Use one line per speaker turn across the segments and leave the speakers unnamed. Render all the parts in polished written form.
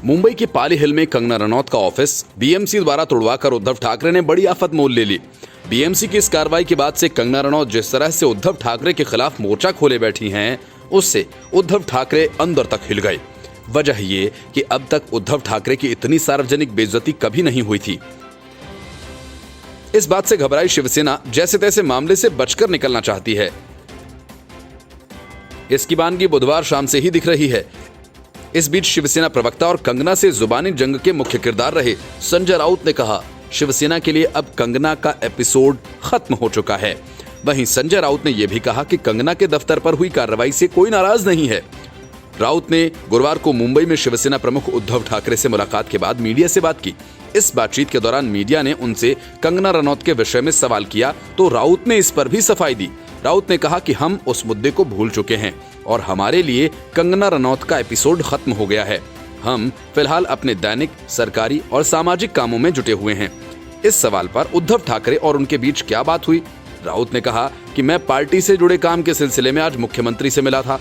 मुंबई के पाली हिल में कंगना रनौत का ऑफिस बीएमसी द्वारा तोड़वाकर उद्धव ठाकरे ने बड़ी आफत मोल ले ली। बीएमसी की इस कार्रवाई के बाद से कंगना रनौत जिस तरह से उद्धव ठाकरे के खिलाफ मोर्चा खोले बैठी हैं, उससे उद्धव ठाकरे अंदर तक हिल गए। वजह ये कि अब तक उद्धव ठाकरे की इतनी सार्वजनिक बेइज्जती कभी नहीं हुई थी। इस बात से घबराई शिवसेना जैसे तैसे मामले से बचकर निकलना चाहती है। इसकी बानगी बुधवार शाम से ही दिख रही है। इस बीच शिवसेना प्रवक्ता और कंगना से जुबानी जंग के मुख्य किरदार रहे संजय राउत ने कहा, शिवसेना के लिए अब कंगना का एपिसोड खत्म हो चुका है। वहीं संजय राउत ने यह भी कहा कि कंगना के दफ्तर पर हुई कार्रवाई से कोई नाराज नहीं है। राउत ने गुरुवार को मुंबई में शिवसेना प्रमुख उद्धव ठाकरे से मुलाकात के बाद मीडिया से बात की। इस बातचीत के दौरान मीडिया ने उनसे कंगना रनौत के विषय में सवाल किया तो राउत ने इस पर भी सफाई दी। राउत ने कहा कि हम उस मुद्दे को भूल चुके हैं और हमारे लिए कंगना रनौत का एपिसोड खत्म हो गया है। हम फिलहाल अपने दैनिक, सरकारी और सामाजिक कामों में जुटे हुए हैं। इस सवाल पर उद्धव ठाकरे और उनके बीच क्या बात हुई? राउत ने कहा कि मैं पार्टी से जुड़े काम के सिलसिले में आज मुख्यमंत्री से मिला था।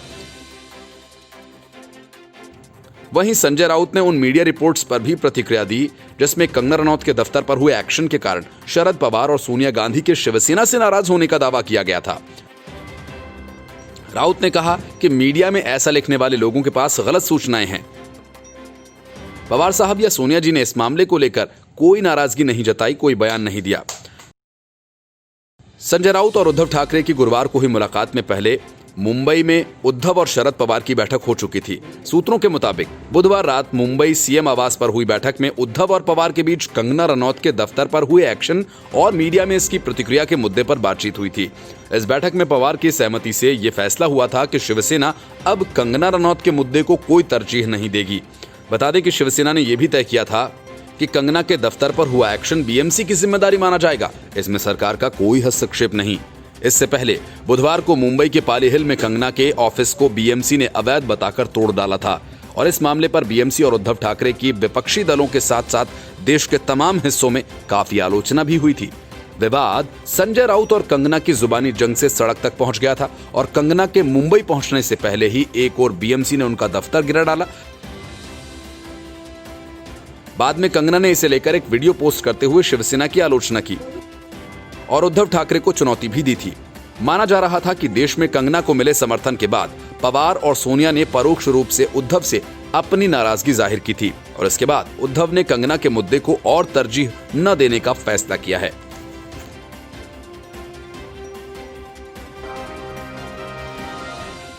वहीं संजय राउत ने उन मीडिया रिपोर्ट्स पर भी प्रतिक्रिया दी जिसमें कंगना रनौत के दफ्तर पर हुए एक्शन के कारण शरद पवार और सोनिया गांधी के शिवसेना से नाराज होने का दावा किया गया था। राउत ने कहा कि मीडिया में ऐसा लिखने वाले लोगों के पास गलत सूचनाएं हैं। पवार साहब या सोनिया जी ने इस मामले को लेकर कोई नाराजगी नहीं जताई, कोई बयान नहीं दिया। संजय राउत और उद्धव ठाकरे की गुरुवार को हुई मुलाकात में पहले मुंबई में उद्धव और शरद पवार की बैठक हो चुकी थी। सूत्रों के मुताबिक बुधवार रात मुंबई सीएम आवास पर हुई बैठक में उद्धव और पवार के बीच कंगना रनौत के दफ्तर पर हुए एक्शन और मीडिया में इसकी प्रतिक्रिया के मुद्दे पर बातचीत हुई थी। इस बैठक में पवार की सहमति से यह फैसला हुआ था कि शिवसेना अब कंगना रनौत के मुद्दे को कोई तरजीह नहीं देगी। बता दें कि शिवसेना ने यह भी तय किया था कि कंगना के दफ्तर पर हुआ एक्शन बीएमसी की जिम्मेदारी माना जाएगा, इसमें सरकार का कोई हस्तक्षेप नहीं। इससे पहले बुधवार को मुंबई के पाली हिल में कंगना के ऑफिस को बीएमसी ने अवैध बताकर तोड़ डाला था और इस मामले पर बीएमसी और उद्धव ठाकरे की विपक्षी दलों के साथ साथ देश के तमाम हिस्सों में काफी आलोचना भी हुई थी। विवाद संजय राउत और कंगना की जुबानी जंग से सड़क तक पहुंच गया था और कंगना के मुंबई पहुंचने से पहले ही एक और बीएमसी ने उनका दफ्तर गिरा डाला। बाद में कंगना ने इसे लेकर एक वीडियो पोस्ट करते हुए शिवसेना की आलोचना की और उद्धव ठाकरे को चुनौती भी दी थी। माना जा रहा था कि देश में कंगना को मिले समर्थन के बाद पवार और सोनिया ने परोक्ष रूप से उद्धव से अपनी नाराजगी जाहिर की थी और इसके बाद उद्धव ने कंगना के मुद्दे को और तरजीह न देने का फैसला किया है।